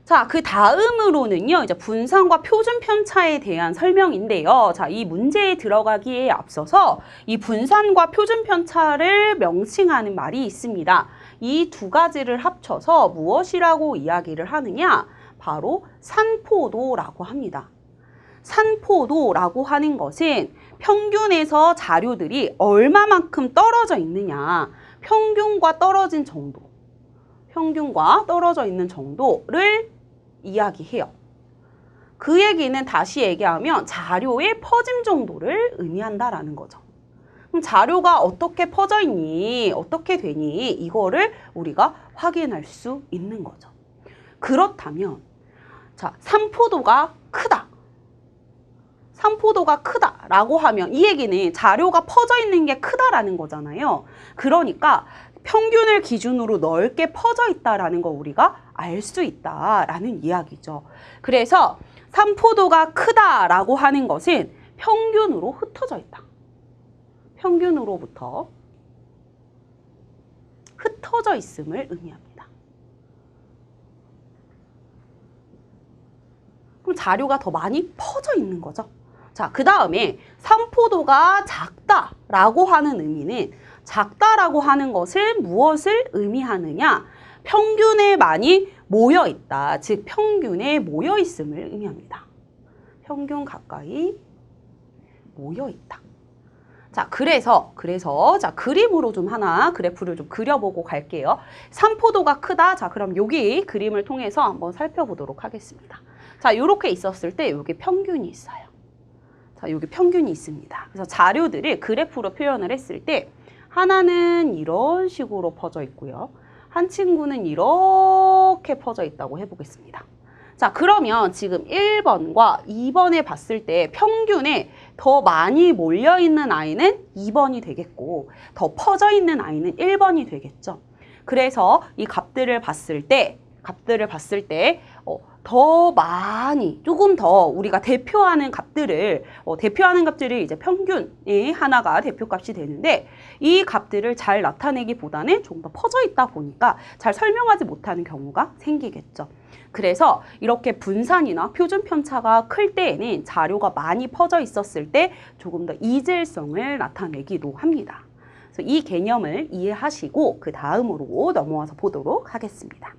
자, 그 다음으로는요, 이제 분산과 표준 편차에 대한 설명인데요. 자, 이 문제에 들어가기에 앞서서 이 분산과 표준 편차를 명칭하는 말이 있습니다. 이 두 가지를 합쳐서 무엇이라고 이야기를 하느냐? 바로 산포도라고 합니다. 산포도라고 하는 것은 평균에서 자료들이 얼마만큼 떨어져 있느냐, 평균과 떨어진 정도, 평균과 떨어져 있는 정도를 이야기해요. 그 얘기는 다시 얘기하면 자료의 퍼짐 정도를 의미한다라는 거죠. 그럼 자료가 어떻게 퍼져 있니? 어떻게 되니? 이거를 우리가 확인할 수 있는 거죠. 그렇다면 자, 산포도가 크다. 산포도가 크다라고 하면 이 얘기는 자료가 퍼져 있는 게 크다라는 거잖아요. 그러니까 평균을 기준으로 넓게 퍼져 있다라는 거 우리가 알 수 있다라는 이야기죠. 그래서 산포도가 크다라고 하는 것은 평균으로 흩어져 있다. 평균으로부터 흩어져 있음을 의미합니다. 그럼 자료가 더 많이 퍼져 있는 거죠. 자, 그 다음에 산포도가 작다라고 하는 의미는 작다라고 하는 것은 무엇을 의미하느냐? 평균에 많이 모여있다. 즉 평균에 모여있음을 의미합니다. 평균 가까이 모여있다. 자, 그래서 자, 그림으로 좀 하나 그래프를 좀 그려보고 갈게요. 산포도가 크다. 자, 그럼 여기 그림을 통해서 한번 살펴보도록 하겠습니다. 자, 이렇게 있었을 때 여기 평균이 있어요. 자, 여기 평균이 있습니다. 그래서 자료들을 그래프로 표현을 했을 때 하나는 이런 식으로 퍼져 있고요. 한 친구는 이렇게 퍼져 있다고 해보겠습니다. 자, 그러면 지금 1번과 2번에 봤을 때 평균에 더 많이 몰려있는 아이는 2번이 되겠고 더 퍼져 있는 아이는 1번이 되겠죠. 그래서 이 값들을 봤을 때 더 많이, 조금 더 우리가 대표하는 값들을 이제 평균이 하나가 대표값이 되는데 이 값들을 잘 나타내기보다는 조금 더 퍼져 있다 보니까 잘 설명하지 못하는 경우가 생기겠죠. 그래서 이렇게 분산이나 표준 편차가 클 때에는 자료가 많이 퍼져 있었을 때 조금 더 이질성을 나타내기도 합니다. 그래서 이 개념을 이해하시고 그 다음으로 넘어와서 보도록 하겠습니다.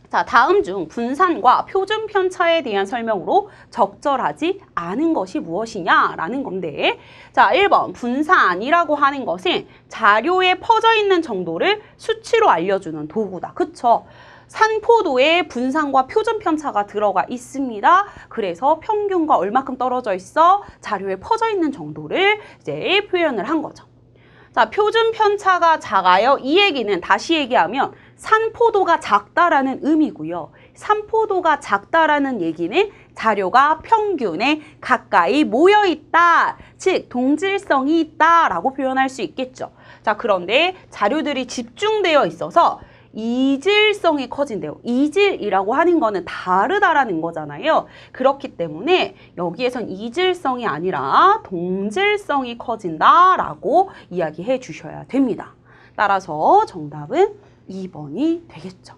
자, 다음 중 분산과 표준 편차에 대한 설명으로 적절하지 않은 것이 무엇이냐라는 건데, 자, 1번 분산이라고 하는 것은 자료에 퍼져 있는 정도를 수치로 알려주는 도구다. 그쵸? 산포도에 분산과 표준 편차가 들어가 있습니다. 그래서 평균과 얼마큼 떨어져 있어? 자료에 퍼져 있는 정도를 이제 표현을 한 거죠. 자, 표준 편차가 작아요. 이 얘기는 다시 얘기하면 산포도가 작다라는 의미고요. 산포도가 작다라는 얘기는 자료가 평균에 가까이 모여 있다. 즉, 동질성이 있다라고 표현할 수 있겠죠. 자, 그런데 자료들이 집중되어 있어서 이질성이 커진대요. 이질이라고 하는 거는 다르다라는 거잖아요. 그렇기 때문에 여기에선 이질성이 아니라 동질성이 커진다라고 이야기해 주셔야 됩니다. 따라서 정답은 2번이 되겠죠.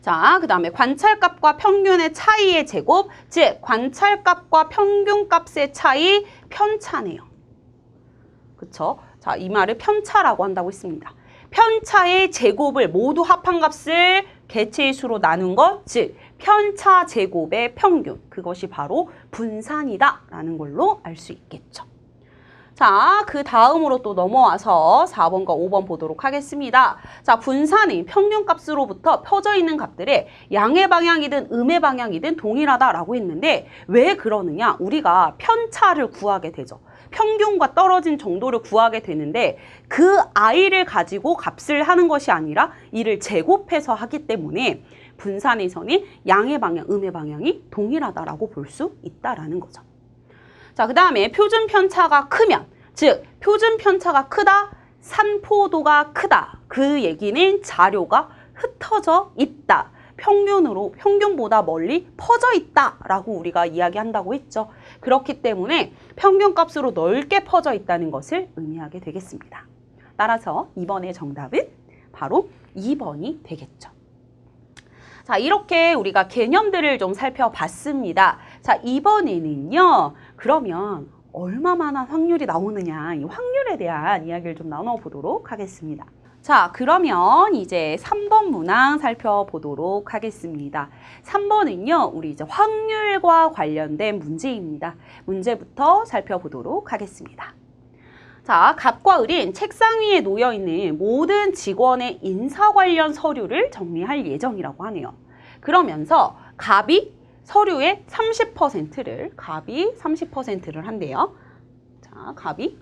자, 그 다음에 관찰값과 평균의 차이의 제곱, 즉 관찰값과 평균값의 차이 편차네요. 그쵸? 자, 이 말을 편차라고 한다고 했습니다. 편차의 제곱을 모두 합한 값을 개체의 수로 나눈 것, 즉 편차 제곱의 평균, 그것이 바로 분산이다라는 걸로 알 수 있겠죠. 자, 그 다음으로 또 넘어와서 4번과 5번 보도록 하겠습니다. 자, 분산은 평균값으로부터 퍼져 있는 값들의 양의 방향이든 음의 방향이든 동일하다라고 했는데 왜 그러느냐? 우리가 편차를 구하게 되죠. 평균과 떨어진 정도를 구하게 되는데 그 아이를 가지고 값을 하는 것이 아니라 이를 제곱해서 하기 때문에 분산에서는 양의 방향, 음의 방향이 동일하다라고 볼 수 있다라는 거죠. 자, 그 다음에 표준 편차가 크면, 즉 표준 편차가 크다, 산포도가 크다. 그 얘기는 자료가 흩어져 있다. 평균보다 멀리 퍼져 있다라고 우리가 이야기한다고 했죠. 그렇기 때문에 평균값으로 넓게 퍼져 있다는 것을 의미하게 되겠습니다. 따라서 이번의 정답은 바로 2번이 되겠죠. 자, 이렇게 우리가 개념들을 좀 살펴봤습니다. 자, 이번에는요. 그러면 얼마만한 확률이 나오느냐, 이 확률에 대한 이야기를 좀 나눠보도록 하겠습니다. 자, 그러면 이제 3번 문항 살펴보도록 하겠습니다. 3번은요, 우리 이제 확률과 관련된 문제입니다. 문제부터 살펴보도록 하겠습니다. 자, 갑과 을인 책상 위에 놓여 있는 모든 직원의 인사 관련 서류를 정리할 예정이라고 하네요. 그러면서 갑이 서류의 30%를 한대요. 자, 갑이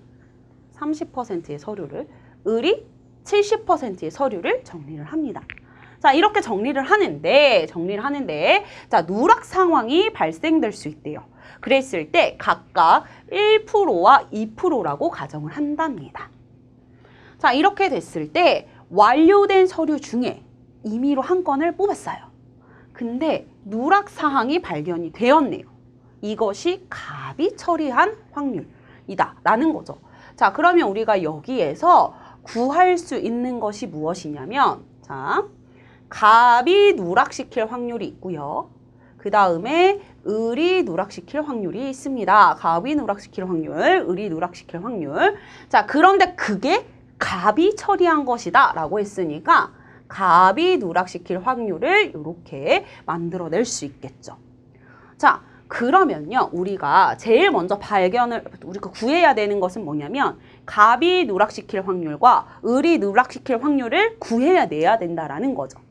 30%의 서류를, 을이 70%의 서류를 정리를 합니다. 자, 이렇게 정리를 하는데, 자, 누락 상황이 발생될 수 있대요. 그랬을 때 각각 1%와 2%라고 가정을 한답니다. 자, 이렇게 됐을 때 완료된 서류 중에 임의로 한 건을 뽑았어요. 근데 누락 사항이 발견이 되었네요. 이것이 갑이 처리한 확률이다 라는 거죠. 자, 그러면 우리가 여기에서 구할 수 있는 것이 무엇이냐면, 자, 갑이 누락시킬 확률이 있고요. 그 다음에 을이 누락시킬 확률이 있습니다. 갑이 누락시킬 확률, 을이 누락시킬 확률. 자, 그런데 그게 갑이 처리한 것이다 라고 했으니까 갑이 누락시킬 확률을 이렇게 만들어낼 수 있겠죠. 자, 그러면요, 우리가 제일 먼저 우리가 구해야 되는 것은 뭐냐면, 갑이 누락시킬 확률과 을이 누락시킬 확률을 구해야 내야 된다라는 거죠.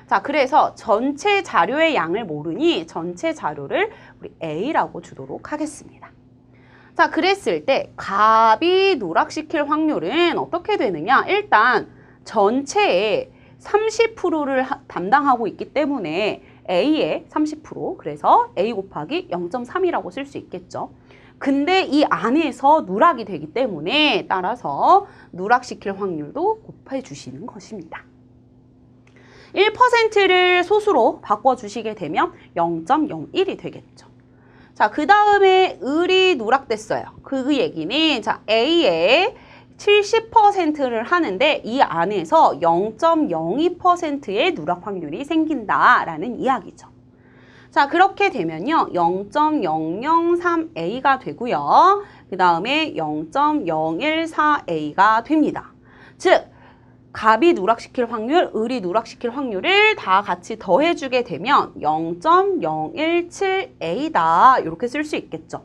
자, 그래서 전체 자료의 양을 모르니 전체 자료를 우리 A라고 주도록 하겠습니다. 자, 그랬을 때 갑이 누락시킬 확률은 어떻게 되느냐? 일단 전체의 30%를 담당하고 있기 때문에 A의 30%, 그래서 A 곱하기 0.3이라고 쓸 수 있겠죠. 근데 이 안에서 누락이 되기 때문에 따라서 누락시킬 확률도 곱해주시는 것입니다. 1%를 소수로 바꿔주시게 되면 0.01이 되겠죠. 자, 그 다음에 을이 누락됐어요. 그 얘기는, 자, A의 70%를 하는데 이 안에서 0.02%의 누락 확률이 생긴다라는 이야기죠. 자, 그렇게 되면요, 0.003A가 되고요. 그 다음에 0.014A가 됩니다. 즉, 갑이 누락시킬 확률, 을이 누락시킬 확률을 다 같이 더해주게 되면 0.017A다. 이렇게 쓸 수 있겠죠.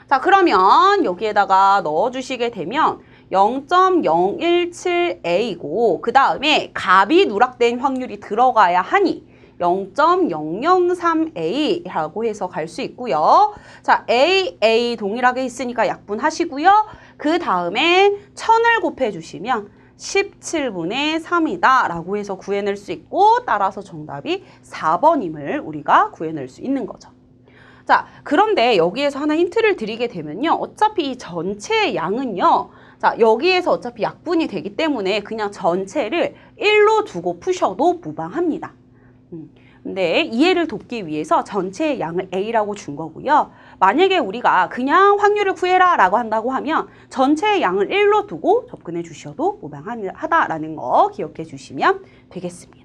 자, 그러면 여기에다가 넣어주시게 되면 0.017A고, 그 다음에 갑이 누락된 확률이 들어가야 하니 0.003A라고 해서 갈 수 있고요. 자, A 동일하게 있으니까 약분하시고요. 그 다음에 1000을 곱해주시면 17분의 3이다 라고 해서 구해낼 수 있고, 따라서 정답이 4번임을 우리가 구해낼 수 있는 거죠. 자, 그런데 여기에서 하나 힌트를 드리게 되면요, 어차피 이 전체의 양은요, 자, 여기에서 어차피 약분이 되기 때문에 그냥 전체를 1로 두고 푸셔도 무방합니다. 근데 이해를 돕기 위해서 전체의 양을 A라고 준 거고요. 만약에 우리가 그냥 확률을 구해라 라고 한다고 하면 전체의 양을 1로 두고 접근해 주셔도 무방하다라는 거 기억해 주시면 되겠습니다.